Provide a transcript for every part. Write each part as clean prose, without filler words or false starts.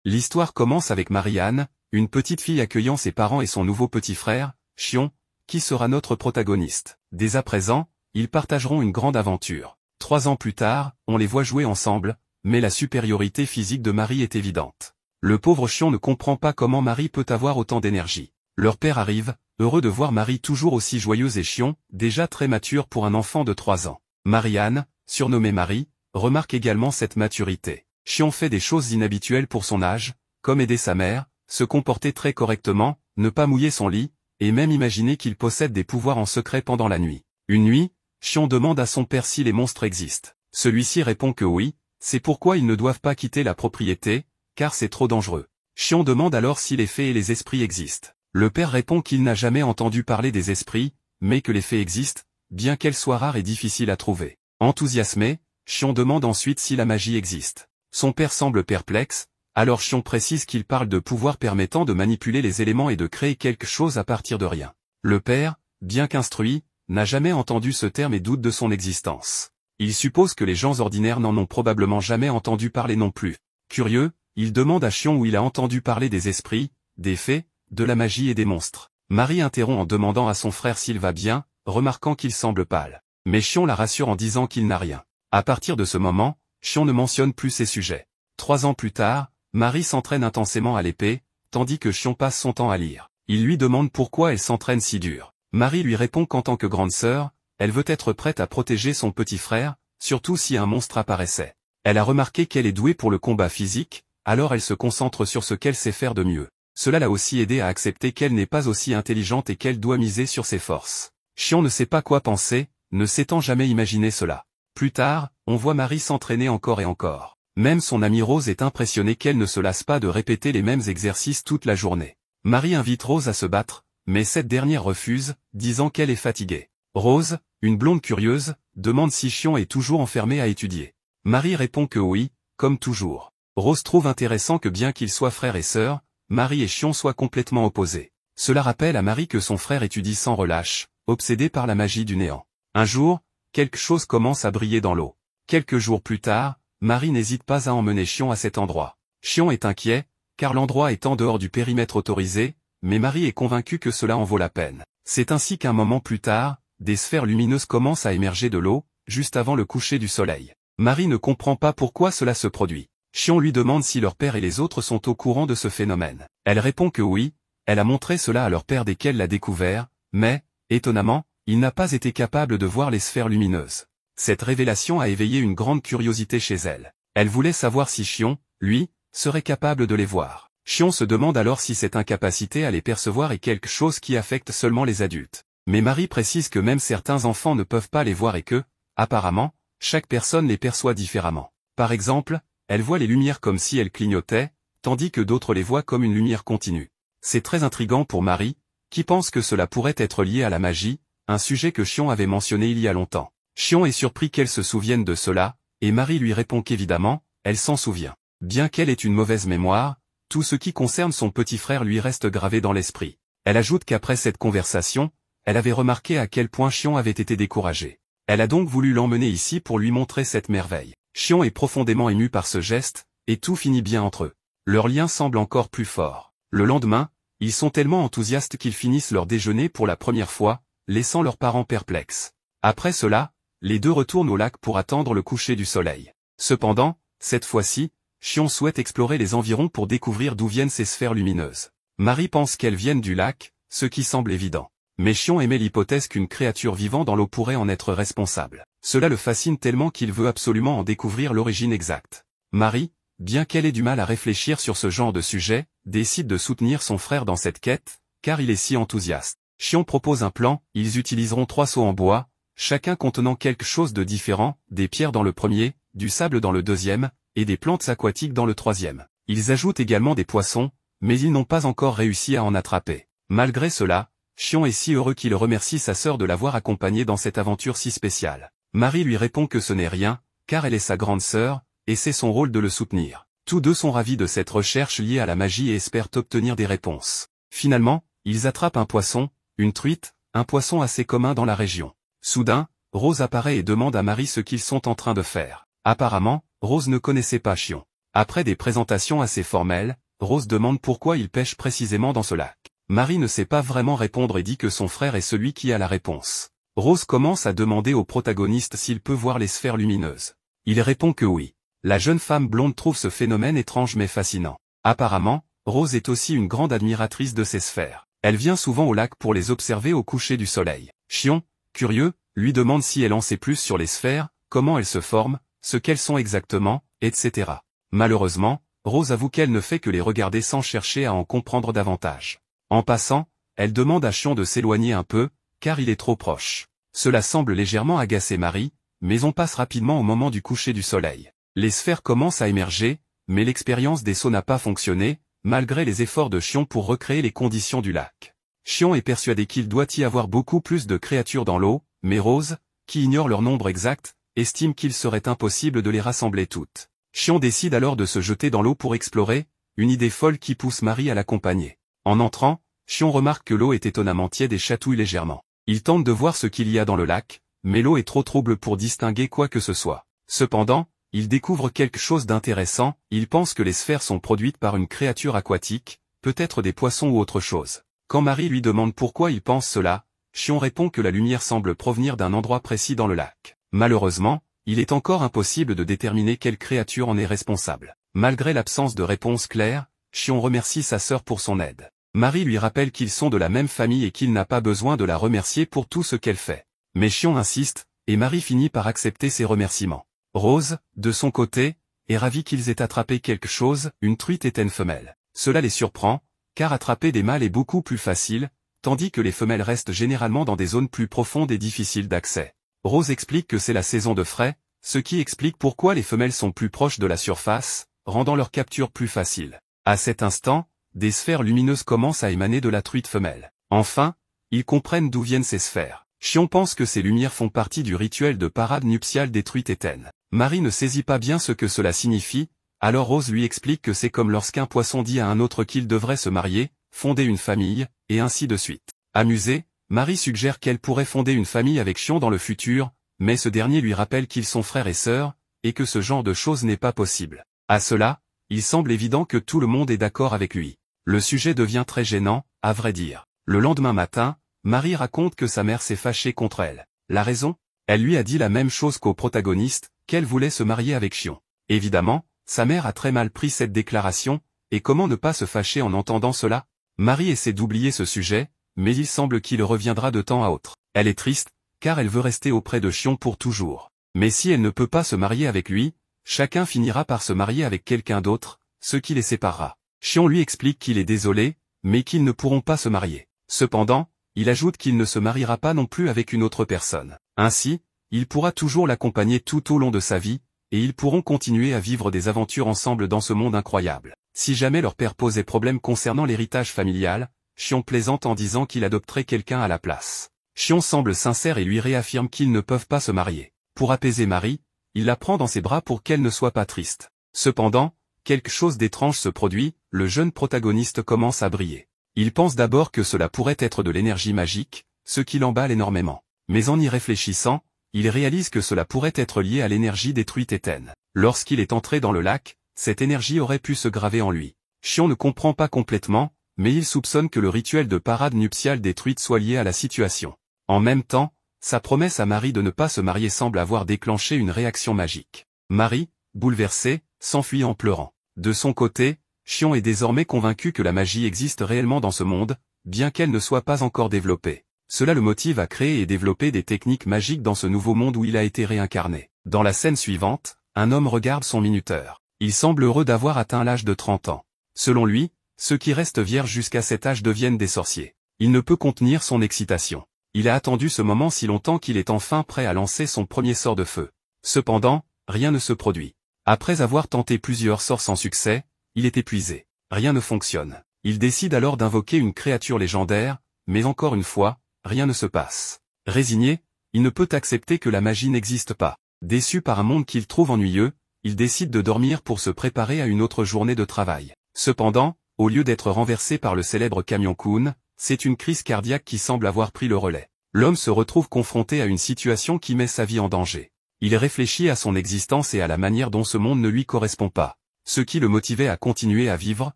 L'histoire commence avec Marie-Anne, une petite fille accueillant ses parents et son nouveau petit frère, Chion, qui sera notre protagoniste. Dès à présent, ils partageront une grande aventure. 3 ans plus tard, on les voit jouer ensemble, mais la supériorité physique de Marie est évidente. Le pauvre Chion ne comprend pas comment Marie peut avoir autant d'énergie. Leur père arrive, heureux de voir Marie toujours aussi joyeuse et Chion, déjà très mature pour un enfant de 3 ans. Marie-Anne, surnommée Marie, remarque également cette maturité. Chion fait des choses inhabituelles pour son âge, comme aider sa mère, se comporter très correctement, ne pas mouiller son lit, et même imaginer qu'il possède des pouvoirs en secret pendant la nuit. Une nuit, Chion demande à son père si les monstres existent. Celui-ci répond que oui, c'est pourquoi ils ne doivent pas quitter la propriété, car c'est trop dangereux. Chion demande alors si les fées et les esprits existent. Le père répond qu'il n'a jamais entendu parler des esprits, mais que les fées existent, bien qu'elles soient rares et difficiles à trouver. Enthousiasmé, Chion demande ensuite si la magie existe. Son père semble perplexe, alors Chion précise qu'il parle de pouvoirs permettant de manipuler les éléments et de créer quelque chose à partir de rien. Le père, bien qu'instruit, n'a jamais entendu ce terme et doute de son existence. Il suppose que les gens ordinaires n'en ont probablement jamais entendu parler non plus. Curieux, il demande à Chion où il a entendu parler des esprits, des fées, de la magie et des monstres. Marie interrompt en demandant à son frère s'il va bien, remarquant qu'il semble pâle. Mais Chion la rassure en disant qu'il n'a rien. À partir de ce moment, Chion ne mentionne plus ces sujets. 3 ans plus tard, Marie s'entraîne intensément à l'épée, tandis que Chion passe son temps à lire. Il lui demande pourquoi elle s'entraîne si dur. Marie lui répond qu'en tant que grande sœur, elle veut être prête à protéger son petit frère, surtout si un monstre apparaissait. Elle a remarqué qu'elle est douée pour le combat physique, alors elle se concentre sur ce qu'elle sait faire de mieux. Cela l'a aussi aidée à accepter qu'elle n'est pas aussi intelligente et qu'elle doit miser sur ses forces. Chion ne sait pas quoi penser, ne s'étant jamais imaginé cela. Plus tard, on voit Marie s'entraîner encore et encore. Même son amie Rose est impressionnée qu'elle ne se lasse pas de répéter les mêmes exercices toute la journée. Marie invite Rose à se battre, mais cette dernière refuse, disant qu'elle est fatiguée. Rose, une blonde curieuse, demande si Chion est toujours enfermé à étudier. Marie répond que oui, comme toujours. Rose trouve intéressant que bien qu'ils soient frères et sœurs, Marie et Chion soient complètement opposés. Cela rappelle à Marie que son frère étudie sans relâche, obsédé par la magie du néant. Un jour, quelque chose commence à briller dans l'eau. Quelques jours plus tard, Marie n'hésite pas à emmener Chion à cet endroit. Chion est inquiet, car l'endroit est en dehors du périmètre autorisé, mais Marie est convaincue que cela en vaut la peine. C'est ainsi qu'un moment plus tard, des sphères lumineuses commencent à émerger de l'eau, juste avant le coucher du soleil. Marie ne comprend pas pourquoi cela se produit. Chion lui demande si leur père et les autres sont au courant de ce phénomène. Elle répond que oui, elle a montré cela à leur père dès qu'elle l'a découvert, mais, étonnamment, il n'a pas été capable de voir les sphères lumineuses. Cette révélation a éveillé une grande curiosité chez elle. Elle voulait savoir si Chion, lui, serait capable de les voir. Chion se demande alors si cette incapacité à les percevoir est quelque chose qui affecte seulement les adultes. Mais Marie précise que même certains enfants ne peuvent pas les voir et que, apparemment, chaque personne les perçoit différemment. Par exemple, elle voit les lumières comme si elles clignotaient, tandis que d'autres les voient comme une lumière continue. C'est très intriguant pour Marie, qui pense que cela pourrait être lié à la magie, un sujet que Chion avait mentionné il y a longtemps. Chion est surpris qu'elle se souvienne de cela, et Marie lui répond qu'évidemment, elle s'en souvient. Bien qu'elle ait une mauvaise mémoire, tout ce qui concerne son petit frère lui reste gravé dans l'esprit. Elle ajoute qu'après cette conversation, elle avait remarqué à quel point Chion avait été découragé. Elle a donc voulu l'emmener ici pour lui montrer cette merveille. Chion est profondément ému par ce geste, et tout finit bien entre eux. Leur lien semble encore plus fort. Le lendemain, ils sont tellement enthousiastes qu'ils finissent leur déjeuner pour la première fois, laissant leurs parents perplexes. Après cela, les deux retournent au lac pour attendre le coucher du soleil. Cependant, cette fois-ci, Chion souhaite explorer les environs pour découvrir d'où viennent ces sphères lumineuses. Marie pense qu'elles viennent du lac, ce qui semble évident. Mais Chion émet l'hypothèse qu'une créature vivant dans l'eau pourrait en être responsable. Cela le fascine tellement qu'il veut absolument en découvrir l'origine exacte. Marie, bien qu'elle ait du mal à réfléchir sur ce genre de sujet, décide de soutenir son frère dans cette quête, car il est si enthousiaste. Chion propose un plan, ils utiliseront 3 seaux en bois, chacun contenant quelque chose de différent, des pierres dans le premier, du sable dans le deuxième, et des plantes aquatiques dans le troisième. Ils ajoutent également des poissons, mais ils n'ont pas encore réussi à en attraper. Malgré cela, Chion est si heureux qu'il remercie sa sœur de l'avoir accompagné dans cette aventure si spéciale. Marie lui répond que ce n'est rien, car elle est sa grande sœur, et c'est son rôle de le soutenir. Tous deux sont ravis de cette recherche liée à la magie et espèrent obtenir des réponses. Finalement, ils attrapent un poisson, une truite, un poisson assez commun dans la région. Soudain, Rose apparaît et demande à Marie ce qu'ils sont en train de faire. Apparemment, Rose ne connaissait pas Chion. Après des présentations assez formelles, Rose demande pourquoi il pêche précisément dans ce lac. Marie ne sait pas vraiment répondre et dit que son frère est celui qui a la réponse. Rose commence à demander au protagoniste s'il peut voir les sphères lumineuses. Il répond que oui. La jeune femme blonde trouve ce phénomène étrange mais fascinant. Apparemment, Rose est aussi une grande admiratrice de ces sphères. Elle vient souvent au lac pour les observer au coucher du soleil. Chion, curieux, lui demande si elle en sait plus sur les sphères, comment elles se forment, ce qu'elles sont exactement, etc. Malheureusement, Rose avoue qu'elle ne fait que les regarder sans chercher à en comprendre davantage. En passant, elle demande à Chion de s'éloigner un peu, car il est trop proche. Cela semble légèrement agacer Marie, mais on passe rapidement au moment du coucher du soleil. Les sphères commencent à émerger, mais l'expérience des sauts n'a pas fonctionné, malgré les efforts de Chion pour recréer les conditions du lac. Chion est persuadé qu'il doit y avoir beaucoup plus de créatures dans l'eau, mais Rose, qui ignore leur nombre exact, estime qu'il serait impossible de les rassembler toutes. Chion décide alors de se jeter dans l'eau pour explorer, une idée folle qui pousse Marie à l'accompagner. En entrant, Chion remarque que l'eau est étonnamment tiède et chatouille légèrement. Il tente de voir ce qu'il y a dans le lac, mais l'eau est trop trouble pour distinguer quoi que ce soit. Cependant, il découvre quelque chose d'intéressant, il pense que les sphères sont produites par une créature aquatique, peut-être des poissons ou autre chose. Quand Marie lui demande pourquoi il pense cela, Chion répond que la lumière semble provenir d'un endroit précis dans le lac. Malheureusement, il est encore impossible de déterminer quelle créature en est responsable. Malgré l'absence de réponse claire, Chion remercie sa sœur pour son aide. Marie lui rappelle qu'ils sont de la même famille et qu'il n'a pas besoin de la remercier pour tout ce qu'elle fait. Mais Chion insiste, et Marie finit par accepter ses remerciements. Rose, de son côté, est ravie qu'ils aient attrapé quelque chose, une truite était une femelle. Cela les surprend, car attraper des mâles est beaucoup plus facile, tandis que les femelles restent généralement dans des zones plus profondes et difficiles d'accès. Rose explique que c'est la saison de frai, ce qui explique pourquoi les femelles sont plus proches de la surface, rendant leur capture plus facile. À cet instant, des sphères lumineuses commencent à émaner de la truite femelle. Enfin, ils comprennent d'où viennent ces sphères. Chion pense que ces lumières font partie du rituel de parade nuptiale des truites étaines. Marie ne saisit pas bien ce que cela signifie, alors Rose lui explique que c'est comme lorsqu'un poisson dit à un autre qu'il devrait se marier, fonder une famille, et ainsi de suite. Amusée, Marie suggère qu'elle pourrait fonder une famille avec Chion dans le futur, mais ce dernier lui rappelle qu'ils sont frères et sœurs, et que ce genre de choses n'est pas possible. À cela, il semble évident que tout le monde est d'accord avec lui. Le sujet devient très gênant, à vrai dire. Le lendemain matin, Marie raconte que sa mère s'est fâchée contre elle. La raison? Elle lui a dit la même chose qu'au protagoniste, qu'elle voulait se marier avec Chion. Évidemment, sa mère a très mal pris cette déclaration, et comment ne pas se fâcher en entendant cela? Marie essaie d'oublier ce sujet, mais il semble qu'il reviendra de temps à autre. Elle est triste, car elle veut rester auprès de Chion pour toujours. Mais si elle ne peut pas se marier avec lui, chacun finira par se marier avec quelqu'un d'autre, ce qui les séparera. Chion lui explique qu'il est désolé, mais qu'ils ne pourront pas se marier. Cependant, il ajoute qu'il ne se mariera pas non plus avec une autre personne. Ainsi, il pourra toujours l'accompagner tout au long de sa vie, et ils pourront continuer à vivre des aventures ensemble dans ce monde incroyable. Si jamais leur père posait problème concernant l'héritage familial, Chion plaisante en disant qu'il adopterait quelqu'un à la place. Chion semble sincère et lui réaffirme qu'ils ne peuvent pas se marier. Pour apaiser Marie, il la prend dans ses bras pour qu'elle ne soit pas triste. Cependant, quelque chose d'étrange se produit, le jeune protagoniste commence à briller. Il pense d'abord que cela pourrait être de l'énergie magique, ce qui l'emballe énormément. Mais en y réfléchissant, il réalise que cela pourrait être lié à l'énergie des truites étaines. Lorsqu'il est entré dans le lac, cette énergie aurait pu se graver en lui. Chion ne comprend pas complètement, mais il soupçonne que le rituel de parade nuptiale des truites soit lié à la situation. En même temps, sa promesse à Marie de ne pas se marier semble avoir déclenché une réaction magique. Marie, bouleversée, s'enfuit en pleurant. De son côté, Chion est désormais convaincu que la magie existe réellement dans ce monde, bien qu'elle ne soit pas encore développée. Cela le motive à créer et développer des techniques magiques dans ce nouveau monde où il a été réincarné. Dans la scène suivante, un homme regarde son minuteur. Il semble heureux d'avoir atteint l'âge de 30 ans. Selon lui, ceux qui restent vierges jusqu'à cet âge deviennent des sorciers. Il ne peut contenir son excitation. Il a attendu ce moment si longtemps qu'il est enfin prêt à lancer son premier sort de feu. Cependant, rien ne se produit. Après avoir tenté plusieurs sorts sans succès, il est épuisé. Rien ne fonctionne. Il décide alors d'invoquer une créature légendaire, mais encore une fois, rien ne se passe. Résigné, il ne peut accepter que la magie n'existe pas. Déçu par un monde qu'il trouve ennuyeux, il décide de dormir pour se préparer à une autre journée de travail. Cependant, au lieu d'être renversé par le célèbre camion-kun, c'est une crise cardiaque qui semble avoir pris le relais. L'homme se retrouve confronté à une situation qui met sa vie en danger. Il réfléchit à son existence et à la manière dont ce monde ne lui correspond pas. Ce qui le motivait à continuer à vivre,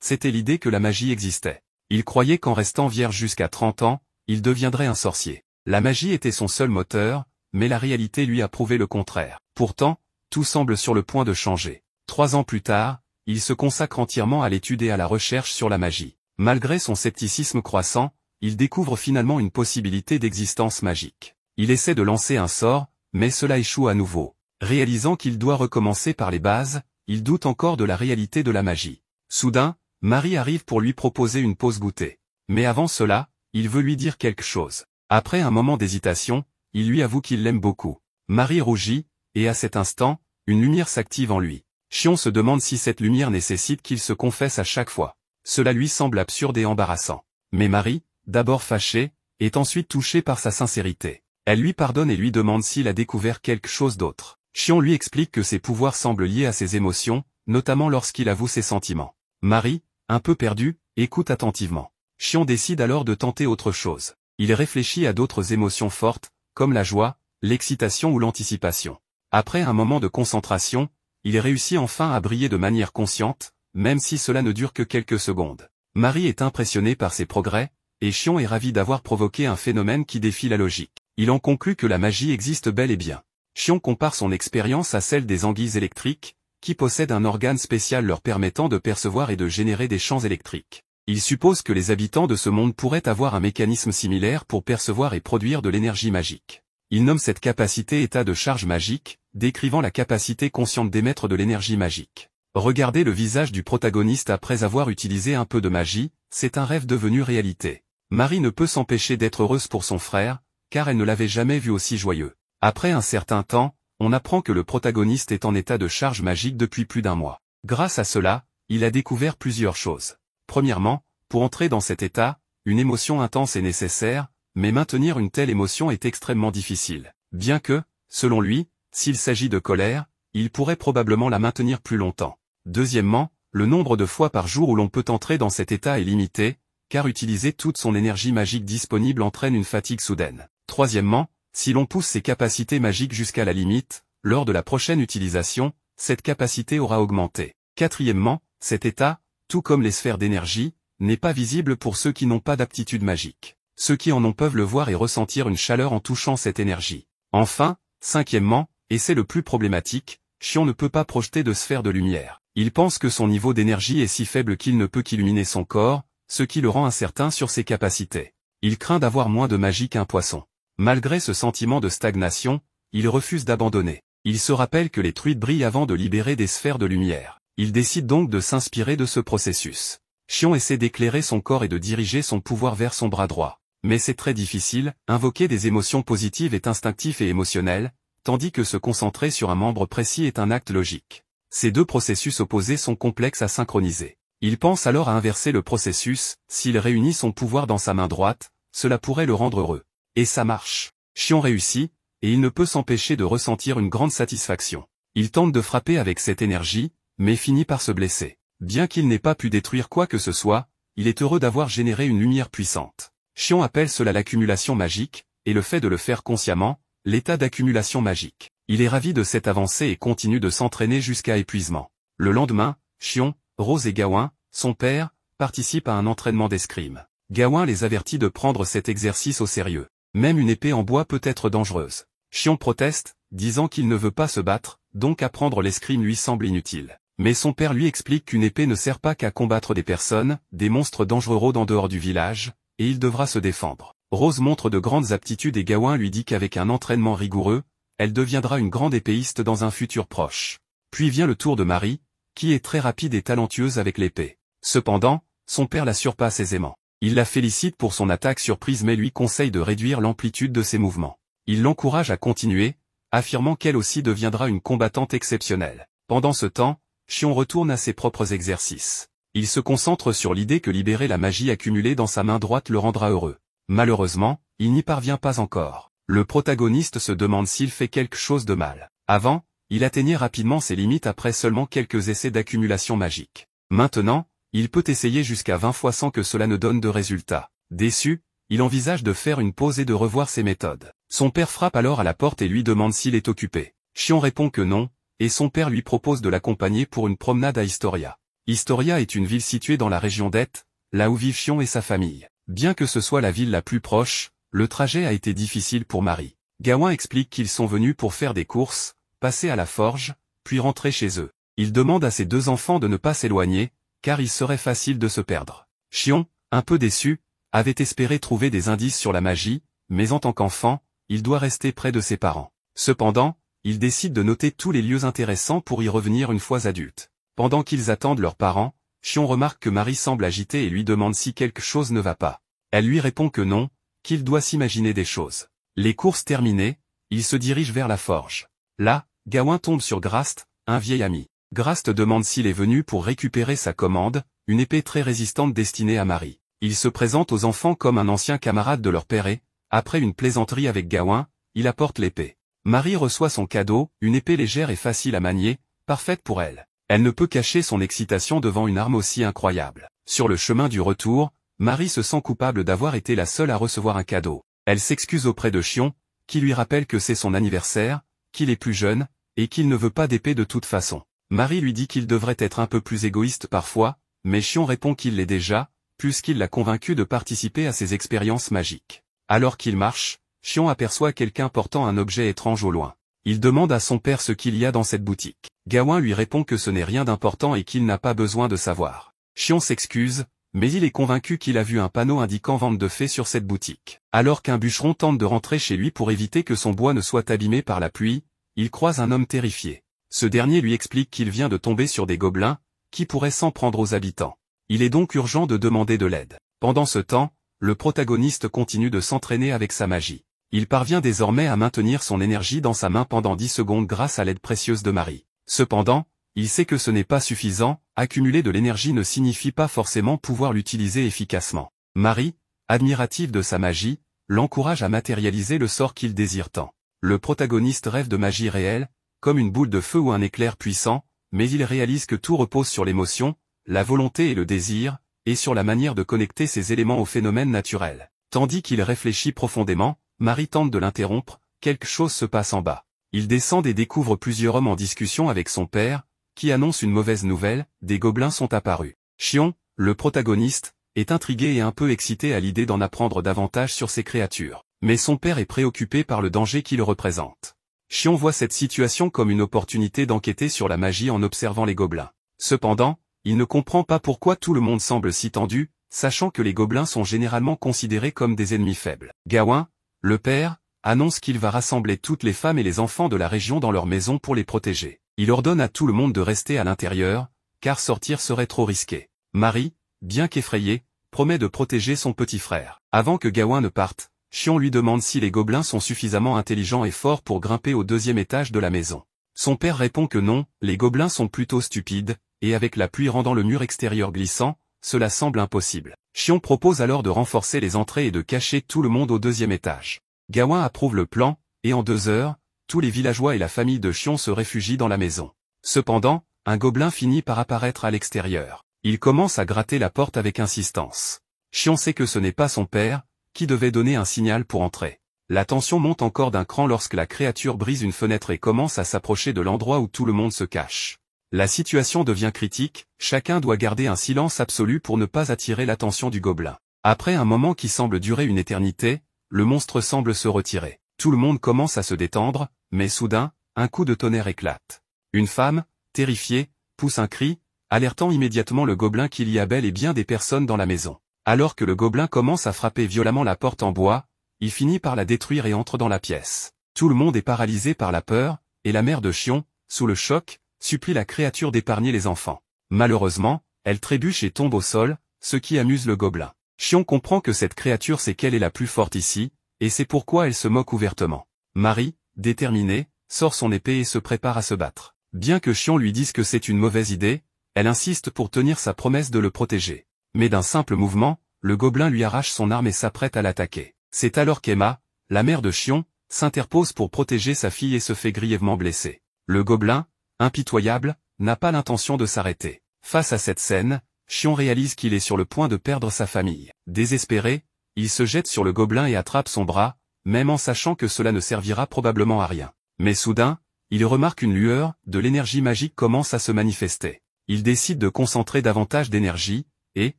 c'était l'idée que la magie existait. Il croyait qu'en restant vierge jusqu'à 30 ans, il deviendrait un sorcier. La magie était son seul moteur, mais la réalité lui a prouvé le contraire. Pourtant, tout semble sur le point de changer. 3 ans plus tard, il se consacre entièrement à l'étude et à la recherche sur la magie. Malgré son scepticisme croissant, il découvre finalement une possibilité d'existence magique. Il essaie de lancer un sort, mais cela échoue à nouveau. Réalisant qu'il doit recommencer par les bases, il doute encore de la réalité de la magie. Soudain, Marie arrive pour lui proposer une pause goûter. Mais avant cela, il veut lui dire quelque chose. Après un moment d'hésitation, il lui avoue qu'il l'aime beaucoup. Marie rougit, et à cet instant, une lumière s'active en lui. Xion se demande si cette lumière nécessite qu'il se confesse à chaque fois. Cela lui semble absurde et embarrassant. Mais Marie, d'abord fâchée, est ensuite touchée par sa sincérité. Elle lui pardonne et lui demande s'il a découvert quelque chose d'autre. Xion lui explique que ses pouvoirs semblent liés à ses émotions, notamment lorsqu'il avoue ses sentiments. Marie, un peu perdue, écoute attentivement. Xion décide alors de tenter autre chose. Il réfléchit à d'autres émotions fortes, comme la joie, l'excitation ou l'anticipation. Après un moment de concentration, il réussit enfin à briller de manière consciente, même si cela ne dure que quelques secondes. Marie est impressionnée par ses progrès, et Xion est ravi d'avoir provoqué un phénomène qui défie la logique. Il en conclut que la magie existe bel et bien. Xion compare son expérience à celle des anguilles électriques, qui possèdent un organe spécial leur permettant de percevoir et de générer des champs électriques. Il suppose que les habitants de ce monde pourraient avoir un mécanisme similaire pour percevoir et produire de l'énergie magique. Il nomme cette capacité état de charge magique, décrivant la capacité consciente d'émettre de l'énergie magique. Regardez le visage du protagoniste après avoir utilisé un peu de magie, c'est un rêve devenu réalité. Marie ne peut s'empêcher d'être heureuse pour son frère, car elle ne l'avait jamais vu aussi joyeux. Après un certain temps, on apprend que le protagoniste est en état de charge magique depuis plus d'1 mois. Grâce à cela, il a découvert plusieurs choses. Premièrement, pour entrer dans cet état, une émotion intense est nécessaire, mais maintenir une telle émotion est extrêmement difficile. Bien que, selon lui, s'il s'agit de colère, il pourrait probablement la maintenir plus longtemps. Deuxièmement, le nombre de fois par jour où l'on peut entrer dans cet état est limité, car utiliser toute son énergie magique disponible entraîne une fatigue soudaine. Troisièmement, si l'on pousse ses capacités magiques jusqu'à la limite, lors de la prochaine utilisation, cette capacité aura augmenté. Quatrièmement, cet état, tout comme les sphères d'énergie, n'est pas visible pour ceux qui n'ont pas d'aptitude magique. Ceux qui en ont peuvent le voir et ressentir une chaleur en touchant cette énergie. Enfin, cinquièmement, et c'est le plus problématique, Xion ne peut pas projeter de sphère de lumière. Il pense que son niveau d'énergie est si faible qu'il ne peut qu'illuminer son corps, ce qui le rend incertain sur ses capacités. Il craint d'avoir moins de magie qu'un poisson. Malgré ce sentiment de stagnation, il refuse d'abandonner. Il se rappelle que les truites brillent avant de libérer des sphères de lumière. Il décide donc de s'inspirer de ce processus. Xion essaie d'éclairer son corps et de diriger son pouvoir vers son bras droit. Mais c'est très difficile, invoquer des émotions positives est instinctif et émotionnel, tandis que se concentrer sur un membre précis est un acte logique. Ces deux processus opposés sont complexes à synchroniser. Il pense alors à inverser le processus, s'il réunit son pouvoir dans sa main droite, cela pourrait le rendre heureux. Et ça marche. Xion réussit, et il ne peut s'empêcher de ressentir une grande satisfaction. Il tente de frapper avec cette énergie, mais finit par se blesser. Bien qu'il n'ait pas pu détruire quoi que ce soit, il est heureux d'avoir généré une lumière puissante. Xion appelle cela l'accumulation magique, et le fait de le faire consciemment, l'état d'accumulation magique. Il est ravi de cette avancée et continue de s'entraîner jusqu'à épuisement. Le lendemain, Xion, Rose et Gawin, son père, participent à un entraînement d'escrime. Gawin les avertit de prendre cet exercice au sérieux. Même une épée en bois peut être dangereuse. Xion proteste, disant qu'il ne veut pas se battre, donc apprendre l'escrime lui semble inutile. Mais son père lui explique qu'une épée ne sert pas qu'à combattre des personnes, des monstres dangereux rôdent en dehors du village, et il devra se défendre. Rose montre de grandes aptitudes et Gawin lui dit qu'avec un entraînement rigoureux, elle deviendra une grande épéiste dans un futur proche. Puis vient le tour de Marie, qui est très rapide et talentueuse avec l'épée. Cependant, son père la surpasse aisément. Il la félicite pour son attaque surprise mais lui conseille de réduire l'amplitude de ses mouvements. Il l'encourage à continuer, affirmant qu'elle aussi deviendra une combattante exceptionnelle. Pendant ce temps, Xion retourne à ses propres exercices. Il se concentre sur l'idée que libérer la magie accumulée dans sa main droite le rendra heureux. Malheureusement, il n'y parvient pas encore. Le protagoniste se demande s'il fait quelque chose de mal. Avant, il atteignait rapidement ses limites après seulement quelques essais d'accumulation magique. Maintenant, il peut essayer jusqu'à 20 fois sans que cela ne donne de résultat. Déçu, il envisage de faire une pause et de revoir ses méthodes. Son père frappe alors à la porte et lui demande s'il est occupé. Xion répond que non, et son père lui propose de l'accompagner pour une promenade à Historia. Historia est une ville située dans la région d'Hett, là où vivent Shion et sa famille. Bien que ce soit la ville la plus proche, le trajet a été difficile pour Marie. Gawin explique qu'ils sont venus pour faire des courses, passer à la forge, puis rentrer chez eux. Il demande à ses deux enfants de ne pas s'éloigner, car il serait facile de se perdre. Shion, un peu déçu, avait espéré trouver des indices sur la magie, mais en tant qu'enfant, il doit rester près de ses parents. Cependant, il décide de noter tous les lieux intéressants pour y revenir une fois adulte. Pendant qu'ils attendent leurs parents, Shion remarque que Marie semble agitée et lui demande si quelque chose ne va pas. Elle lui répond que non, qu'il doit s'imaginer des choses. Les courses terminées, il se dirige vers la forge. Là, Gawin tombe sur Grast, un vieil ami. Grast demande s'il est venu pour récupérer sa commande, une épée très résistante destinée à Marie. Il se présente aux enfants comme un ancien camarade de leur père et, après une plaisanterie avec Gawin, il apporte l'épée. Marie reçoit son cadeau, une épée légère et facile à manier, parfaite pour elle. Elle ne peut cacher son excitation devant une arme aussi incroyable. Sur le chemin du retour, Marie se sent coupable d'avoir été la seule à recevoir un cadeau. Elle s'excuse auprès de Shion, qui lui rappelle que c'est son anniversaire, qu'il est plus jeune, et qu'il ne veut pas d'épée de toute façon. Marie lui dit qu'il devrait être un peu plus égoïste parfois, mais Shion répond qu'il l'est déjà, puisqu'il l'a convaincu de participer à ses expériences magiques. Alors qu'il marche, Shion aperçoit quelqu'un portant un objet étrange au loin. Il demande à son père ce qu'il y a dans cette boutique. Gawin lui répond que ce n'est rien d'important et qu'il n'a pas besoin de savoir. Shion s'excuse, mais il est convaincu qu'il a vu un panneau indiquant vente de fées sur cette boutique. Alors qu'un bûcheron tente de rentrer chez lui pour éviter que son bois ne soit abîmé par la pluie, il croise un homme terrifié. Ce dernier lui explique qu'il vient de tomber sur des gobelins, qui pourraient s'en prendre aux habitants. Il est donc urgent de demander de l'aide. Pendant ce temps, le protagoniste continue de s'entraîner avec sa magie. Il parvient désormais à maintenir son énergie dans sa main pendant 10 secondes grâce à l'aide précieuse de Marie. Cependant, il sait que ce n'est pas suffisant, accumuler de l'énergie ne signifie pas forcément pouvoir l'utiliser efficacement. Marie, admirative de sa magie, l'encourage à matérialiser le sort qu'il désire tant. Le protagoniste rêve de magie réelle, comme une boule de feu ou un éclair puissant, mais il réalise que tout repose sur l'émotion, la volonté et le désir, et sur la manière de connecter ces éléments aux phénomènes naturels. Tandis qu'il réfléchit profondément, Marie tente de l'interrompre, quelque chose se passe en bas. Il descend et découvre plusieurs hommes en discussion avec son père, qui annonce une mauvaise nouvelle, des gobelins sont apparus. Shion, le protagoniste, est intrigué et un peu excité à l'idée d'en apprendre davantage sur ces créatures. Mais son père est préoccupé par le danger qu'ils représentent. Shion voit cette situation comme une opportunité d'enquêter sur la magie en observant les gobelins. Cependant, il ne comprend pas pourquoi tout le monde semble si tendu, sachant que les gobelins sont généralement considérés comme des ennemis faibles. Gawin, le père, annonce qu'il va rassembler toutes les femmes et les enfants de la région dans leur maison pour les protéger. Il ordonne à tout le monde de rester à l'intérieur, car sortir serait trop risqué. Marie, bien qu'effrayée, promet de protéger son petit frère. Avant que Gawin ne parte, Shion lui demande si les gobelins sont suffisamment intelligents et forts pour grimper au 2e étage de la maison. Son père répond que non, les gobelins sont plutôt stupides, et avec la pluie rendant le mur extérieur glissant, cela semble impossible. Shion propose alors de renforcer les entrées et de cacher tout le monde au 2e étage. Gawin approuve le plan, et en 2 heures, tous les villageois et la famille de Shion se réfugient dans la maison. Cependant, un gobelin finit par apparaître à l'extérieur. Il commence à gratter la porte avec insistance. Shion sait que ce n'est pas son père, qui devait donner un signal pour entrer. La tension monte encore d'un cran lorsque la créature brise une fenêtre et commence à s'approcher de l'endroit où tout le monde se cache. La situation devient critique, chacun doit garder un silence absolu pour ne pas attirer l'attention du gobelin. Après un moment qui semble durer une éternité, le monstre semble se retirer. Tout le monde commence à se détendre, mais soudain, un coup de tonnerre éclate. Une femme, terrifiée, pousse un cri, alertant immédiatement le gobelin qu'il y a bel et bien des personnes dans la maison. Alors que le gobelin commence à frapper violemment la porte en bois, il finit par la détruire et entre dans la pièce. Tout le monde est paralysé par la peur, et la mère de Shion, sous le choc, supplie la créature d'épargner les enfants. Malheureusement, elle trébuche et tombe au sol, ce qui amuse le gobelin. Shion comprend que cette créature sait qu'elle est la plus forte ici, et c'est pourquoi elle se moque ouvertement. Marie, déterminée, sort son épée et se prépare à se battre. Bien que Shion lui dise que c'est une mauvaise idée, elle insiste pour tenir sa promesse de le protéger. Mais d'un simple mouvement, le gobelin lui arrache son arme et s'apprête à l'attaquer. C'est alors qu'Emma, la mère de Shion, s'interpose pour protéger sa fille et se fait grièvement blesser. Le gobelin, impitoyable, n'a pas l'intention de s'arrêter. Face à cette scène, Shion réalise qu'il est sur le point de perdre sa famille. Désespéré, il se jette sur le gobelin et attrape son bras, même en sachant que cela ne servira probablement à rien. Mais soudain, il remarque une lueur, de l'énergie magique commence à se manifester. Il décide de concentrer davantage d'énergie, et,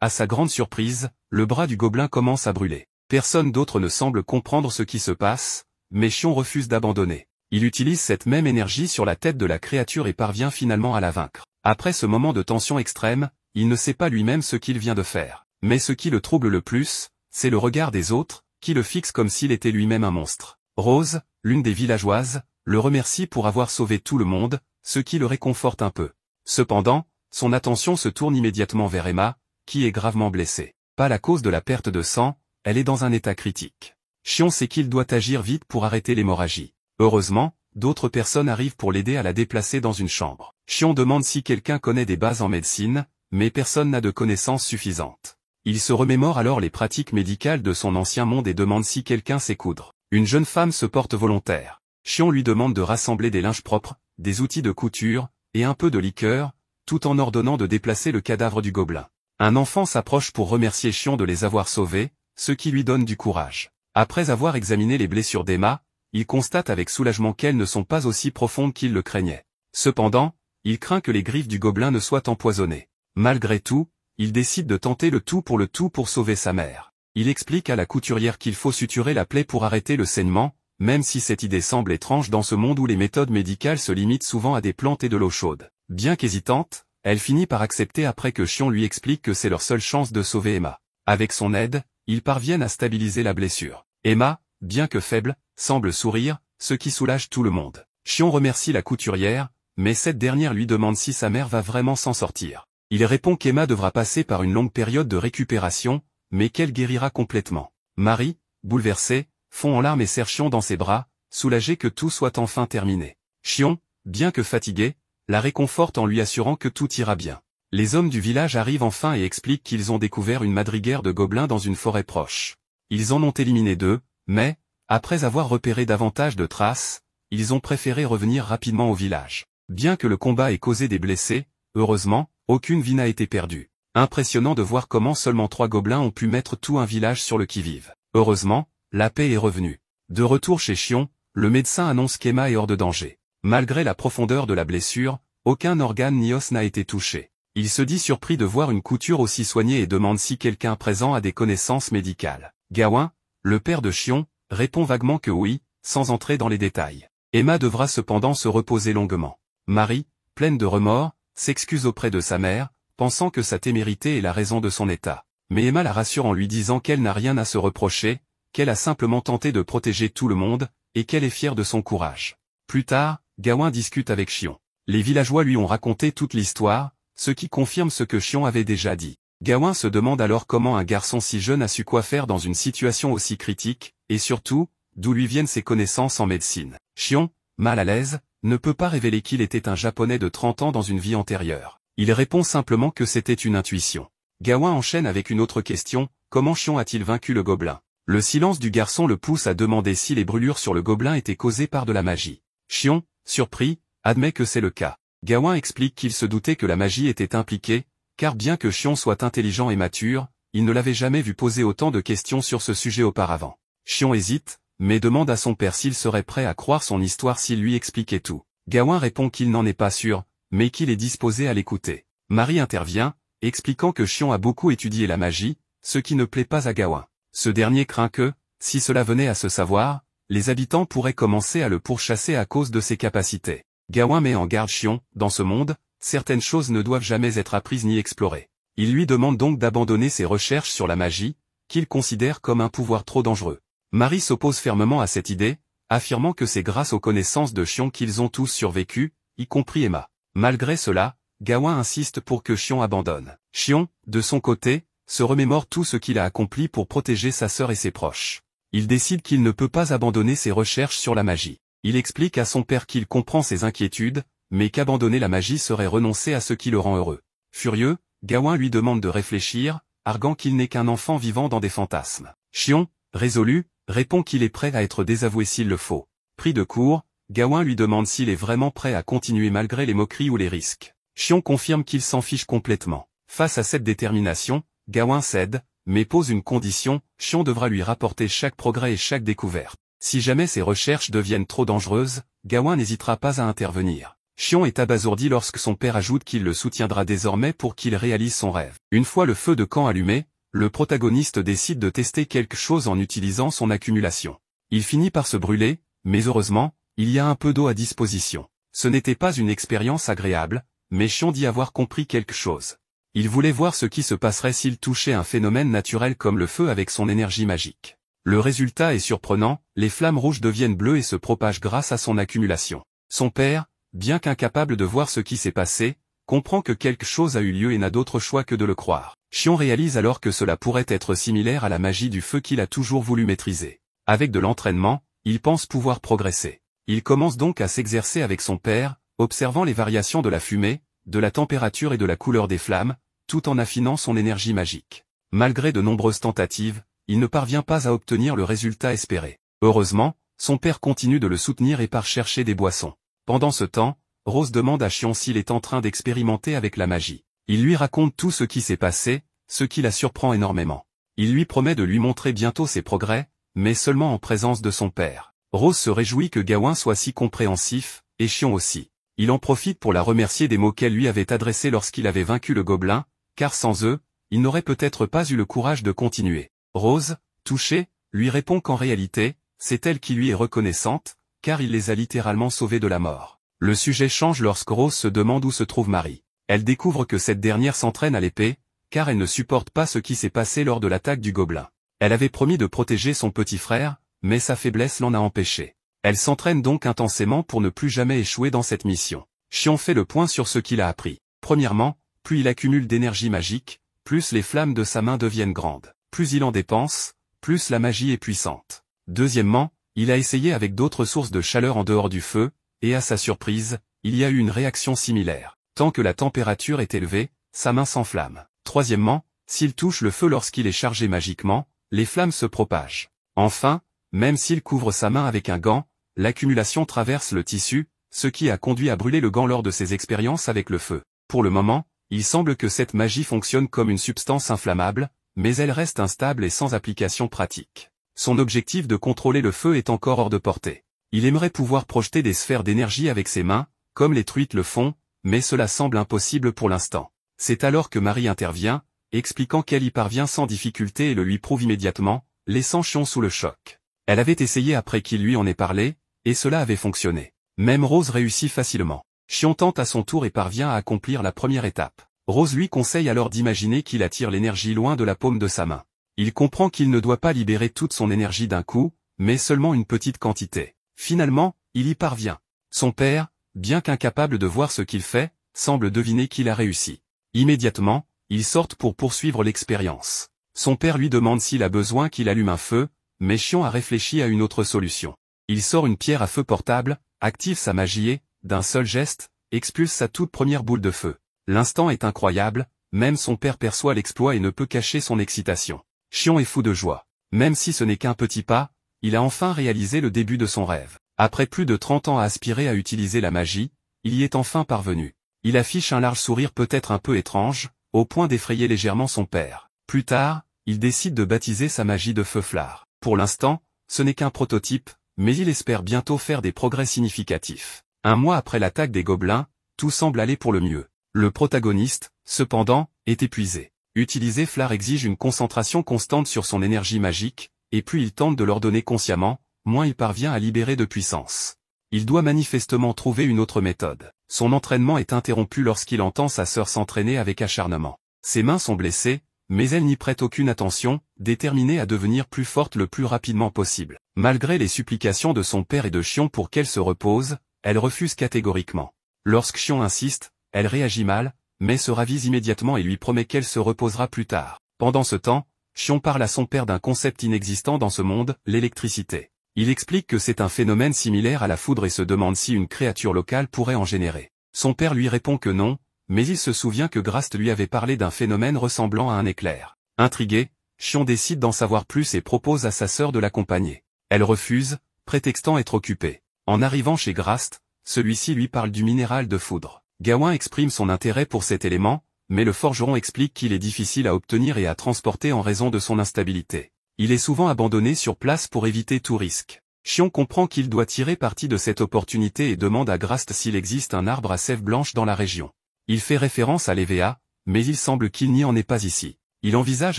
à sa grande surprise, le bras du gobelin commence à brûler. Personne d'autre ne semble comprendre ce qui se passe, mais Xion refuse d'abandonner. Il utilise cette même énergie sur la tête de la créature et parvient finalement à la vaincre. Après ce moment de tension extrême, il ne sait pas lui-même ce qu'il vient de faire. Mais ce qui le trouble le plus, c'est le regard des autres, qui le fixent comme s'il était lui-même un monstre. Rose, l'une des villageoises, le remercie pour avoir sauvé tout le monde, ce qui le réconforte un peu. Cependant, son attention se tourne immédiatement vers Emma, qui est gravement blessée. Pas la cause de la perte de sang, elle est dans un état critique. Xion sait qu'il doit agir vite pour arrêter l'hémorragie. Heureusement, d'autres personnes arrivent pour l'aider à la déplacer dans une chambre. Xion demande si quelqu'un connaît des bases en médecine, mais personne n'a de connaissances suffisantes. Il se remémore alors les pratiques médicales de son ancien monde et demande si quelqu'un sait coudre. Une jeune femme se porte volontaire. Xion lui demande de rassembler des linges propres, des outils de couture, et un peu de liqueur, tout en ordonnant de déplacer le cadavre du gobelin. Un enfant s'approche pour remercier Xion de les avoir sauvés, ce qui lui donne du courage. Après avoir examiné les blessures d'Emma, il constate avec soulagement qu'elles ne sont pas aussi profondes qu'il le craignait. Cependant, il craint que les griffes du gobelin ne soient empoisonnées. Malgré tout, il décide de tenter le tout pour sauver sa mère. Il explique à la couturière qu'il faut suturer la plaie pour arrêter le saignement, même si cette idée semble étrange dans ce monde où les méthodes médicales se limitent souvent à des plantes et de l'eau chaude. Bien qu'hésitante, elle finit par accepter après que Xion lui explique que c'est leur seule chance de sauver Emma. Avec son aide, ils parviennent à stabiliser la blessure. Emma, bien que faible, semble sourire, ce qui soulage tout le monde. Xion remercie la couturière, mais cette dernière lui demande si sa mère va vraiment s'en sortir. Il répond qu'Emma devra passer par une longue période de récupération, mais qu'elle guérira complètement. Marie, bouleversée, fond en larmes et serre Xion dans ses bras, soulagée que tout soit enfin terminé. Xion, bien que fatigué, la réconforte en lui assurant que tout ira bien. Les hommes du village arrivent enfin et expliquent qu'ils ont découvert une madriguère de gobelins dans une forêt proche. Ils en ont éliminé 2, mais, après avoir repéré davantage de traces, ils ont préféré revenir rapidement au village. Bien que le combat ait causé des blessés, heureusement, aucune vie n'a été perdue. Impressionnant de voir comment seulement 3 gobelins ont pu mettre tout un village sur le qui-vive. Heureusement, la paix est revenue. De retour chez Xion, le médecin annonce qu'Emma est hors de danger. Malgré la profondeur de la blessure, aucun organe ni os n'a été touché. Il se dit surpris de voir une couture aussi soignée et demande si quelqu'un présent a des connaissances médicales. Gawain, le père de Xion, répond vaguement que oui, sans entrer dans les détails. Emma devra cependant se reposer longuement. Marie, pleine de remords, s'excuse auprès de sa mère, pensant que sa témérité est la raison de son état. Mais Emma la rassure en lui disant qu'elle n'a rien à se reprocher, qu'elle a simplement tenté de protéger tout le monde, et qu'elle est fière de son courage. Plus tard, Gawain discute avec Xion. Les villageois lui ont raconté toute l'histoire, ce qui confirme ce que Xion avait déjà dit. Gawain se demande alors comment un garçon si jeune a su quoi faire dans une situation aussi critique, et surtout, d'où lui viennent ses connaissances en médecine. Xion, mal à l'aise, ne peut pas révéler qu'il était un Japonais de 30 ans dans une vie antérieure. Il répond simplement que c'était une intuition. Gawain enchaîne avec une autre question, comment Xion a-t-il vaincu le gobelin? Le silence du garçon le pousse à demander si les brûlures sur le gobelin étaient causées par de la magie. Xion, surpris, admet que c'est le cas. Gawain explique qu'il se doutait que la magie était impliquée, car bien que Xion soit intelligent et mature, il ne l'avait jamais vu poser autant de questions sur ce sujet auparavant. Xion hésite, mais demande à son père s'il serait prêt à croire son histoire s'il lui expliquait tout. Gawain répond qu'il n'en est pas sûr, mais qu'il est disposé à l'écouter. Marie intervient, expliquant que Xion a beaucoup étudié la magie, ce qui ne plaît pas à Gawain. Ce dernier craint que, si cela venait à se savoir, les habitants pourraient commencer à le pourchasser à cause de ses capacités. Gawain met en garde Xion, dans ce monde, certaines choses ne doivent jamais être apprises ni explorées. Il lui demande donc d'abandonner ses recherches sur la magie, qu'il considère comme un pouvoir trop dangereux. Marie s'oppose fermement à cette idée, affirmant que c'est grâce aux connaissances de Xion qu'ils ont tous survécu, y compris Emma. Malgré cela, Gawain insiste pour que Xion abandonne. Xion, de son côté, se remémore tout ce qu'il a accompli pour protéger sa sœur et ses proches. Il décide qu'il ne peut pas abandonner ses recherches sur la magie. Il explique à son père qu'il comprend ses inquiétudes, mais qu'abandonner la magie serait renoncer à ce qui le rend heureux. Furieux, Gawain lui demande de réfléchir, arguant qu'il n'est qu'un enfant vivant dans des fantasmes. Xion, résolu, répond qu'il est prêt à être désavoué s'il le faut. Pris de court, Gawain lui demande s'il est vraiment prêt à continuer malgré les moqueries ou les risques. Xion confirme qu'il s'en fiche complètement. Face à cette détermination, Gawain cède, mais pose une condition, Xion devra lui rapporter chaque progrès et chaque découverte. Si jamais ses recherches deviennent trop dangereuses, Gawain n'hésitera pas à intervenir. Xion est abasourdi lorsque son père ajoute qu'il le soutiendra désormais pour qu'il réalise son rêve. Une fois le feu de camp allumé, le protagoniste décide de tester quelque chose en utilisant son accumulation. Il finit par se brûler, mais heureusement, il y a un peu d'eau à disposition. Ce n'était pas une expérience agréable, mais Xion dit avoir compris quelque chose. Il voulait voir ce qui se passerait s'il touchait un phénomène naturel comme le feu avec son énergie magique. Le résultat est surprenant, les flammes rouges deviennent bleues et se propagent grâce à son accumulation. Son père, bien qu'incapable de voir ce qui s'est passé, comprend que quelque chose a eu lieu et n'a d'autre choix que de le croire. Xion réalise alors que cela pourrait être similaire à la magie du feu qu'il a toujours voulu maîtriser. Avec de l'entraînement, il pense pouvoir progresser. Il commence donc à s'exercer avec son père, observant les variations de la fumée, de la température et de la couleur des flammes, tout en affinant son énergie magique. Malgré de nombreuses tentatives, il ne parvient pas à obtenir le résultat espéré. Heureusement, son père continue de le soutenir et part chercher des boissons. Pendant ce temps, Rose demande à Xion s'il est en train d'expérimenter avec la magie. Il lui raconte tout ce qui s'est passé, ce qui la surprend énormément. Il lui promet de lui montrer bientôt ses progrès, mais seulement en présence de son père. Rose se réjouit que Gawain soit si compréhensif, et Xion aussi. Il en profite pour la remercier des mots qu'elle lui avait adressés lorsqu'il avait vaincu le gobelin, car sans eux, il n'aurait peut-être pas eu le courage de continuer. Rose, touchée, lui répond qu'en réalité, c'est elle qui lui est reconnaissante, car il les a littéralement sauvés de la mort. Le sujet change lorsque Rose se demande où se trouve Marie. Elle découvre que cette dernière s'entraîne à l'épée, car elle ne supporte pas ce qui s'est passé lors de l'attaque du gobelin. Elle avait promis de protéger son petit frère, mais sa faiblesse l'en a empêché. Elle s'entraîne donc intensément pour ne plus jamais échouer dans cette mission. Xion fait le point sur ce qu'il a appris. Premièrement, plus il accumule d'énergie magique, plus les flammes de sa main deviennent grandes. Plus il en dépense, plus la magie est puissante. Deuxièmement, il a essayé avec d'autres sources de chaleur en dehors du feu, et à sa surprise, il y a eu une réaction similaire. Tant que la température est élevée, sa main s'enflamme. Troisièmement, s'il touche le feu lorsqu'il est chargé magiquement, les flammes se propagent. Enfin, même s'il couvre sa main avec un gant, l'accumulation traverse le tissu, ce qui a conduit à brûler le gant lors de ses expériences avec le feu. Pour le moment, il semble que cette magie fonctionne comme une substance inflammable, mais elle reste instable et sans application pratique. Son objectif de contrôler le feu est encore hors de portée. Il aimerait pouvoir projeter des sphères d'énergie avec ses mains, comme les truites le font, mais cela semble impossible pour l'instant. C'est alors que Marie intervient, expliquant qu'elle y parvient sans difficulté et le lui prouve immédiatement, laissant Xion sous le choc. Elle avait essayé après qu'il lui en ait parlé, et cela avait fonctionné. Même Rose réussit facilement. Xion tente à son tour et parvient à accomplir la première étape. Rose lui conseille alors d'imaginer qu'il attire l'énergie loin de la paume de sa main. Il comprend qu'il ne doit pas libérer toute son énergie d'un coup, mais seulement une petite quantité. Finalement, il y parvient. Son père, bien qu'incapable de voir ce qu'il fait, semble deviner qu'il a réussi. Immédiatement, ils sortent pour poursuivre l'expérience. Son père lui demande s'il a besoin qu'il allume un feu, mais Xion a réfléchi à une autre solution. Il sort une pierre à feu portable, active sa magie et, d'un seul geste, expulse sa toute première boule de feu. L'instant est incroyable, même son père perçoit l'exploit et ne peut cacher son excitation. Xion est fou de joie. Même si ce n'est qu'un petit pas, il a enfin réalisé le début de son rêve. Après plus de 30 ans à aspirer à utiliser la magie, il y est enfin parvenu. Il affiche un large sourire peut-être un peu étrange, au point d'effrayer légèrement son père. Plus tard, il décide de baptiser sa magie de feu Flar. Pour l'instant, ce n'est qu'un prototype, mais il espère bientôt faire des progrès significatifs. Un mois après l'attaque des gobelins, tout semble aller pour le mieux. Le protagoniste, cependant, est épuisé. Utiliser Flar exige une concentration constante sur son énergie magique, et plus il tente de l'ordonner consciemment, moins il parvient à libérer de puissance. Il doit manifestement trouver une autre méthode. Son entraînement est interrompu lorsqu'il entend sa sœur s'entraîner avec acharnement. Ses mains sont blessées, mais elle n'y prête aucune attention, déterminée à devenir plus forte le plus rapidement possible. Malgré les supplications de son père et de Xion pour qu'elle se repose, elle refuse catégoriquement. Lorsque Xion insiste, elle réagit mal, mais se ravise immédiatement et lui promet qu'elle se reposera plus tard. Pendant ce temps, Xion parle à son père d'un concept inexistant dans ce monde, l'électricité. Il explique que c'est un phénomène similaire à la foudre et se demande si une créature locale pourrait en générer. Son père lui répond que non, mais il se souvient que Grast lui avait parlé d'un phénomène ressemblant à un éclair. Intrigué, Xion décide d'en savoir plus et propose à sa sœur de l'accompagner. Elle refuse, prétextant être occupée. En arrivant chez Grast, celui-ci lui parle du minéral de foudre. Gawain exprime son intérêt pour cet élément, mais le forgeron explique qu'il est difficile à obtenir et à transporter en raison de son instabilité. Il est souvent abandonné sur place pour éviter tout risque. Xion comprend qu'il doit tirer parti de cette opportunité et demande à Grast s'il existe un arbre à sève blanche dans la région. Il fait référence à l'EVA, mais il semble qu'il n'y en ait pas ici. Il envisage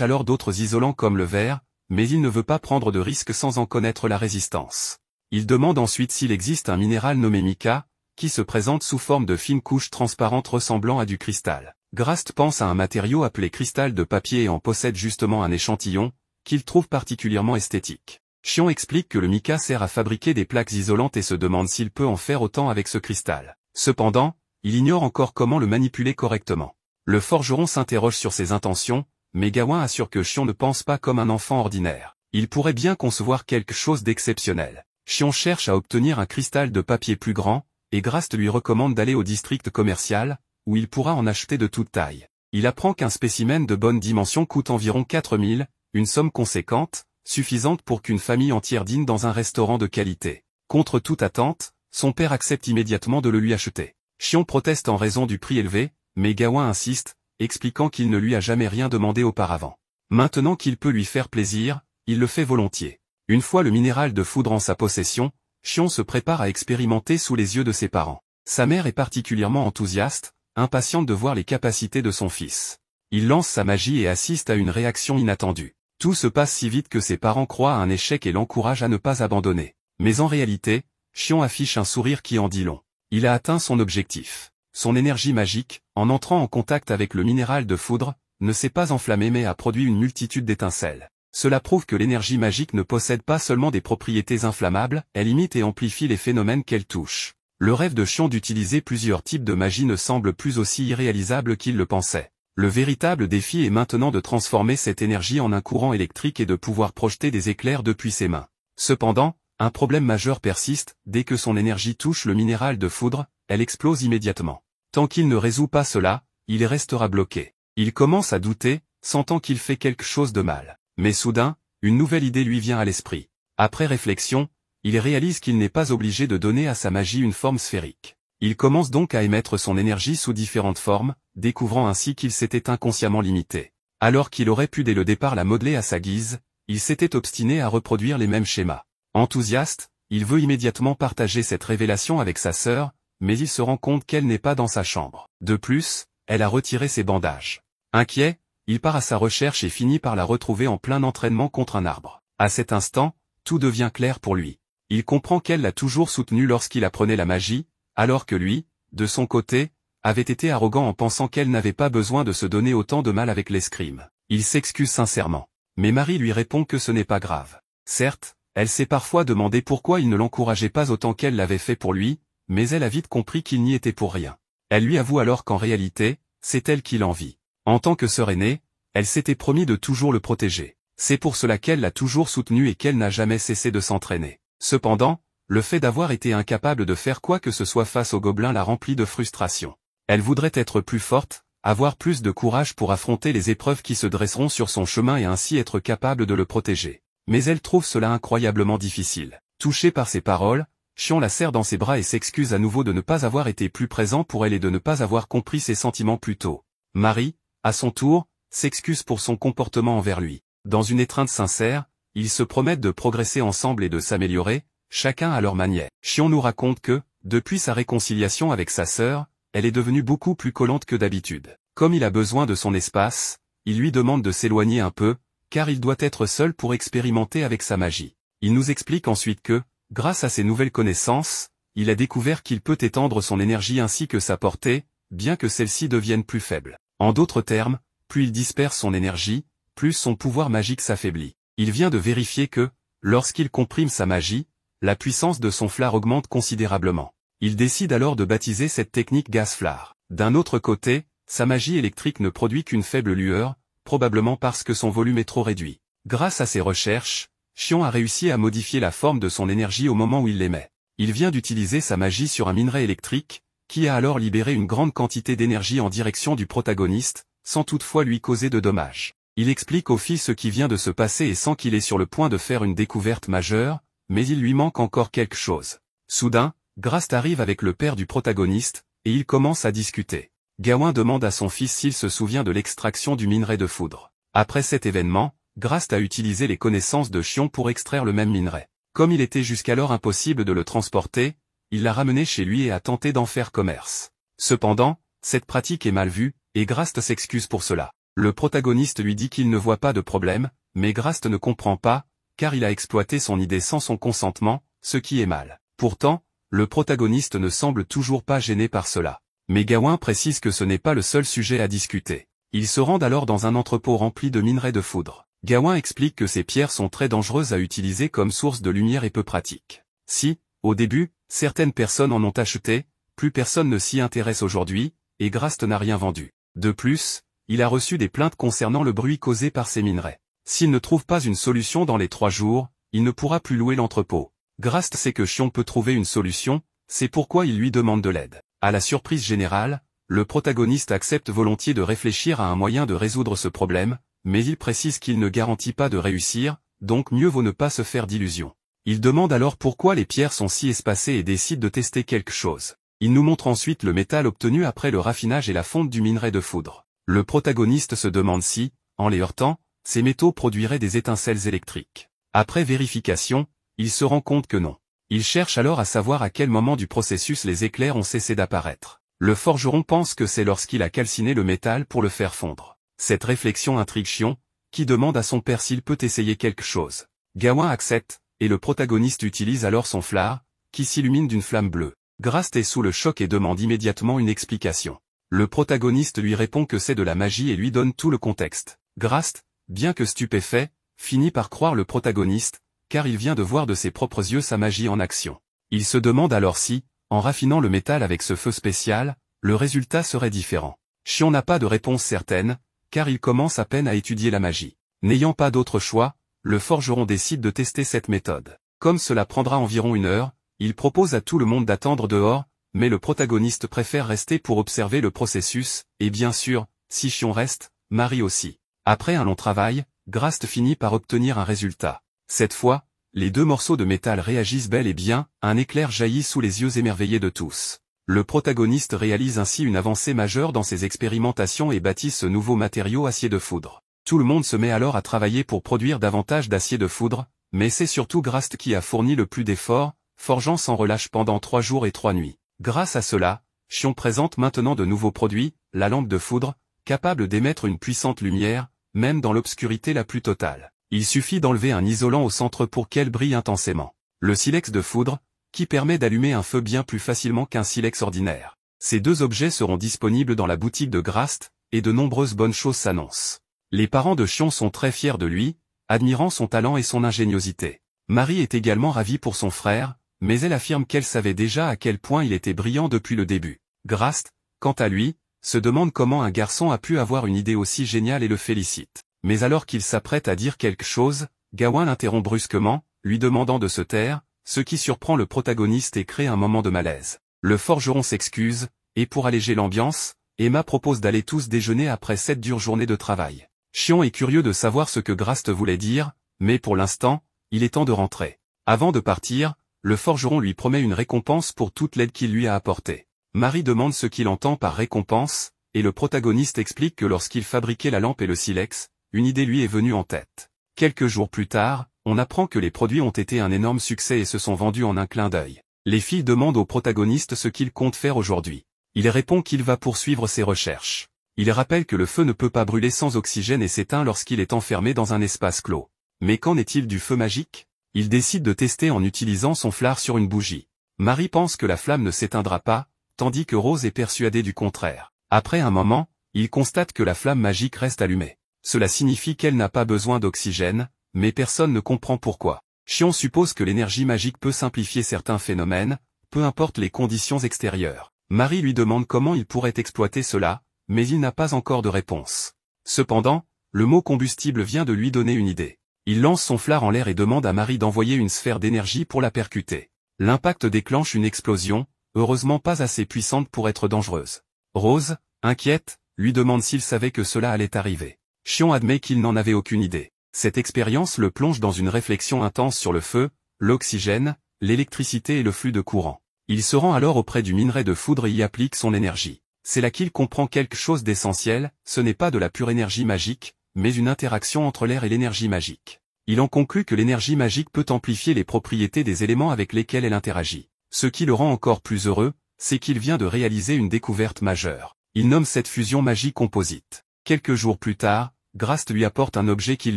alors d'autres isolants comme le verre, mais il ne veut pas prendre de risques sans en connaître la résistance. Il demande ensuite s'il existe un minéral nommé mica, qui se présente sous forme de fines couches transparentes ressemblant à du cristal. Grast pense à un matériau appelé cristal de papier et en possède justement un échantillon, qu'il trouve particulièrement esthétique. Xion explique que le mica sert à fabriquer des plaques isolantes et se demande s'il peut en faire autant avec ce cristal. Cependant, il ignore encore comment le manipuler correctement. Le forgeron s'interroge sur ses intentions, mais Gawain assure que Xion ne pense pas comme un enfant ordinaire. Il pourrait bien concevoir quelque chose d'exceptionnel. Xion cherche à obtenir un cristal de papier plus grand, et Grast lui recommande d'aller au district commercial, où il pourra en acheter de toute taille. Il apprend qu'un spécimen de bonne dimension coûte environ 4000, une somme conséquente, suffisante pour qu'une famille entière dîne dans un restaurant de qualité. Contre toute attente, son père accepte immédiatement de le lui acheter. Xion proteste en raison du prix élevé, mais Gawain insiste, expliquant qu'il ne lui a jamais rien demandé auparavant. Maintenant qu'il peut lui faire plaisir, il le fait volontiers. Une fois le minéral de foudre en sa possession, Xion se prépare à expérimenter sous les yeux de ses parents. Sa mère est particulièrement enthousiaste, impatiente de voir les capacités de son fils. Il lance sa magie et assiste à une réaction inattendue. Tout se passe si vite que ses parents croient à un échec et l'encouragent à ne pas abandonner. Mais en réalité, Xion affiche un sourire qui en dit long. Il a atteint son objectif. Son énergie magique, en entrant en contact avec le minéral de foudre, ne s'est pas enflammée mais a produit une multitude d'étincelles. Cela prouve que l'énergie magique ne possède pas seulement des propriétés inflammables, elle imite et amplifie les phénomènes qu'elle touche. Le rêve de Xion d'utiliser plusieurs types de magie ne semble plus aussi irréalisable qu'il le pensait. Le véritable défi est maintenant de transformer cette énergie en un courant électrique et de pouvoir projeter des éclairs depuis ses mains. Cependant, un problème majeur persiste, dès que son énergie touche le minéral de foudre, elle explose immédiatement. Tant qu'il ne résout pas cela, il restera bloqué. Il commence à douter, sentant qu'il fait quelque chose de mal. Mais soudain, une nouvelle idée lui vient à l'esprit. Après réflexion, il réalise qu'il n'est pas obligé de donner à sa magie une forme sphérique. Il commence donc à émettre son énergie sous différentes formes, découvrant ainsi qu'il s'était inconsciemment limité. Alors qu'il aurait pu dès le départ la modeler à sa guise, il s'était obstiné à reproduire les mêmes schémas. Enthousiaste, il veut immédiatement partager cette révélation avec sa sœur, mais il se rend compte qu'elle n'est pas dans sa chambre. De plus, elle a retiré ses bandages. Inquiet, il part à sa recherche et finit par la retrouver en plein entraînement contre un arbre. À cet instant, tout devient clair pour lui. Il comprend qu'elle l'a toujours soutenu lorsqu'il apprenait la magie, alors que lui, de son côté, avait été arrogant en pensant qu'elle n'avait pas besoin de se donner autant de mal avec l'escrime. Il s'excuse sincèrement. Mais Marie lui répond que ce n'est pas grave. Certes, elle s'est parfois demandé pourquoi il ne l'encourageait pas autant qu'elle l'avait fait pour lui, mais elle a vite compris qu'il n'y était pour rien. Elle lui avoue alors qu'en réalité, c'est elle qui l'envie. En tant que sœur aînée, elle s'était promis de toujours le protéger. C'est pour cela qu'elle l'a toujours soutenu et qu'elle n'a jamais cessé de s'entraîner. Cependant, le fait d'avoir été incapable de faire quoi que ce soit face aux gobelins la remplit de frustration. Elle voudrait être plus forte, avoir plus de courage pour affronter les épreuves qui se dresseront sur son chemin et ainsi être capable de le protéger. Mais elle trouve cela incroyablement difficile. Touchée par ces paroles, Xion la serre dans ses bras et s'excuse à nouveau de ne pas avoir été plus présent pour elle et de ne pas avoir compris ses sentiments plus tôt. Marie, à son tour, s'excuse pour son comportement envers lui. Dans une étreinte sincère, ils se promettent de progresser ensemble et de s'améliorer, chacun à leur manière. Xion nous raconte que, depuis sa réconciliation avec sa sœur, elle est devenue beaucoup plus collante que d'habitude. Comme il a besoin de son espace, il lui demande de s'éloigner un peu, car il doit être seul pour expérimenter avec sa magie. Il nous explique ensuite que, grâce à ses nouvelles connaissances, il a découvert qu'il peut étendre son énergie ainsi que sa portée, bien que celle-ci devienne plus faible. En d'autres termes, plus il disperse son énergie, plus son pouvoir magique s'affaiblit. Il vient de vérifier que, lorsqu'il comprime sa magie, la puissance de son flare augmente considérablement. Il décide alors de baptiser cette technique gaz flare. D'un autre côté, sa magie électrique ne produit qu'une faible lueur, probablement parce que son volume est trop réduit. Grâce à ses recherches, Xion a réussi à modifier la forme de son énergie au moment où il l'émet. Il vient d'utiliser sa magie sur un minerai électrique, qui a alors libéré une grande quantité d'énergie en direction du protagoniste, sans toutefois lui causer de dommages. Il explique au fils ce qui vient de se passer et sent qu'il est sur le point de faire une découverte majeure, mais il lui manque encore quelque chose. Soudain, Grast arrive avec le père du protagoniste, et ils commencent à discuter. Gawain demande à son fils s'il se souvient de l'extraction du minerai de foudre. Après cet événement, Grast a utilisé les connaissances de Xion pour extraire le même minerai. Comme il était jusqu'alors impossible de le transporter, il l'a ramené chez lui et a tenté d'en faire commerce. Cependant, cette pratique est mal vue, et Grast s'excuse pour cela. Le protagoniste lui dit qu'il ne voit pas de problème, mais Grast ne comprend pas, car il a exploité son idée sans son consentement, ce qui est mal. Pourtant, le protagoniste ne semble toujours pas gêné par cela. Mais Gawain précise que ce n'est pas le seul sujet à discuter. Ils se rendent alors dans un entrepôt rempli de minerais de foudre. Gawain explique que ces pierres sont très dangereuses à utiliser comme source de lumière et peu pratiques. Si, au début, certaines personnes en ont acheté, plus personne ne s'y intéresse aujourd'hui, et Grast n'a rien vendu. De plus, il a reçu des plaintes concernant le bruit causé par ces minerais. S'il ne trouve pas une solution dans les 3 jours, il ne pourra plus louer l'entrepôt. Grast sait que Chion peut trouver une solution, c'est pourquoi il lui demande de l'aide. À la surprise générale, le protagoniste accepte volontiers de réfléchir à un moyen de résoudre ce problème, mais il précise qu'il ne garantit pas de réussir, donc mieux vaut ne pas se faire d'illusions. Il demande alors pourquoi les pierres sont si espacées et décide de tester quelque chose. Il nous montre ensuite le métal obtenu après le raffinage et la fonte du minerai de foudre. Le protagoniste se demande si, en les heurtant, ces métaux produiraient des étincelles électriques. Après vérification, il se rend compte que non. Il cherche alors à savoir à quel moment du processus les éclairs ont cessé d'apparaître. Le forgeron pense que c'est lorsqu'il a calciné le métal pour le faire fondre. Cette réflexion intrigue Chion, qui demande à son père s'il peut essayer quelque chose. Gawain accepte, et le protagoniste utilise alors son flar, qui s'illumine d'une flamme bleue. Grast est sous le choc et demande immédiatement une explication. Le protagoniste lui répond que c'est de la magie et lui donne tout le contexte. Grast, bien que stupéfait, finit par croire le protagoniste, car il vient de voir de ses propres yeux sa magie en action. Il se demande alors si, en raffinant le métal avec ce feu spécial, le résultat serait différent. Chion n'a pas de réponse certaine, car il commence à peine à étudier la magie. N'ayant pas d'autre choix, le forgeron décide de tester cette méthode. Comme cela prendra environ 1 heure, il propose à tout le monde d'attendre dehors, mais le protagoniste préfère rester pour observer le processus, et bien sûr, si Chion reste, Marie aussi. Après un long travail, Grast finit par obtenir un résultat. Cette fois, les 2 morceaux de métal réagissent bel et bien, un éclair jaillit sous les yeux émerveillés de tous. Le protagoniste réalise ainsi une avancée majeure dans ses expérimentations et bâtit ce nouveau matériau acier de foudre. Tout le monde se met alors à travailler pour produire davantage d'acier de foudre, mais c'est surtout Grast qui a fourni le plus d'efforts, forgeant sans relâche pendant 3 jours et 3 nuits. Grâce à cela, Chion présente maintenant de nouveaux produits, la lampe de foudre, capable d'émettre une puissante lumière, même dans l'obscurité la plus totale. Il suffit d'enlever un isolant au centre pour qu'elle brille intensément. Le silex de foudre, qui permet d'allumer un feu bien plus facilement qu'un silex ordinaire. Ces 2 objets seront disponibles dans la boutique de Grast, et de nombreuses bonnes choses s'annoncent. Les parents de Chion sont très fiers de lui, admirant son talent et son ingéniosité. Marie est également ravie pour son frère, mais elle affirme qu'elle savait déjà à quel point il était brillant depuis le début. Grast, quant à lui, se demande comment un garçon a pu avoir une idée aussi géniale et le félicite. Mais alors qu'il s'apprête à dire quelque chose, Gawain l'interrompt brusquement, lui demandant de se taire, ce qui surprend le protagoniste et crée un moment de malaise. Le forgeron s'excuse, et pour alléger l'ambiance, Emma propose d'aller tous déjeuner après cette dure journée de travail. Chion est curieux de savoir ce que Grast voulait dire, mais pour l'instant, il est temps de rentrer. Avant de partir, le forgeron lui promet une récompense pour toute l'aide qu'il lui a apportée. Marie demande ce qu'il entend par récompense, et le protagoniste explique que lorsqu'il fabriquait la lampe et le silex, une idée lui est venue en tête. Quelques jours plus tard, on apprend que les produits ont été un énorme succès et se sont vendus en un clin d'œil. Les filles demandent au protagoniste ce qu'il compte faire aujourd'hui. Il répond qu'il va poursuivre ses recherches. Il rappelle que le feu ne peut pas brûler sans oxygène et s'éteint lorsqu'il est enfermé dans un espace clos. Mais qu'en est-il du feu magique? Il décide de tester en utilisant son flar sur une bougie. Marie pense que la flamme ne s'éteindra pas, tandis que Rose est persuadée du contraire. Après un moment, il constate que la flamme magique reste allumée. Cela signifie qu'elle n'a pas besoin d'oxygène, mais personne ne comprend pourquoi. Chion suppose que l'énergie magique peut simplifier certains phénomènes, peu importe les conditions extérieures. Marie lui demande comment il pourrait exploiter cela, mais il n'a pas encore de réponse. Cependant, le mot combustible vient de lui donner une idée. Il lance son flar en l'air et demande à Marie d'envoyer une sphère d'énergie pour la percuter. L'impact déclenche une explosion, heureusement pas assez puissante pour être dangereuse. Rose, inquiète, lui demande s'il savait que cela allait arriver. Chion admet qu'il n'en avait aucune idée. Cette expérience le plonge dans une réflexion intense sur le feu, l'oxygène, l'électricité et le flux de courant. Il se rend alors auprès du minerai de foudre et y applique son énergie. C'est là qu'il comprend quelque chose d'essentiel, ce n'est pas de la pure énergie magique, mais une interaction entre l'air et l'énergie magique. Il en conclut que l'énergie magique peut amplifier les propriétés des éléments avec lesquels elle interagit. Ce qui le rend encore plus heureux, c'est qu'il vient de réaliser une découverte majeure. Il nomme cette fusion magie composite. Quelques jours plus tard, Grast lui apporte un objet qu'il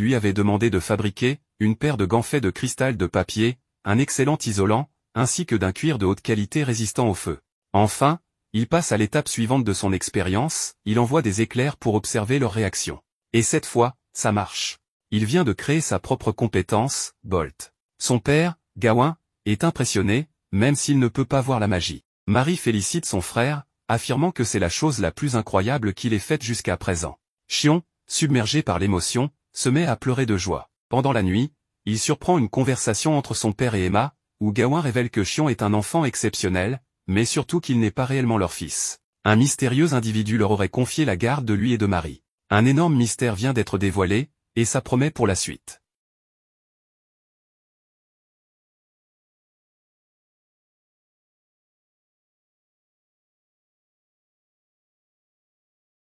lui avait demandé de fabriquer, une paire de gants faits de cristal de papier, un excellent isolant, ainsi que d'un cuir de haute qualité résistant au feu. Enfin, il passe à l'étape suivante de son expérience, il envoie des éclairs pour observer leur réaction. Et cette fois, ça marche. Il vient de créer sa propre compétence, Bolt. Son père, Gawain, est impressionné, même s'il ne peut pas voir la magie. Marie félicite son frère, affirmant que c'est la chose la plus incroyable qu'il ait faite jusqu'à présent. Chion, submergé par l'émotion, se met à pleurer de joie. Pendant la nuit, il surprend une conversation entre son père et Emma, où Gawain révèle que Chion est un enfant exceptionnel, mais surtout qu'il n'est pas réellement leur fils. Un mystérieux individu leur aurait confié la garde de lui et de Marie. Un énorme mystère vient d'être dévoilé, et ça promet pour la suite.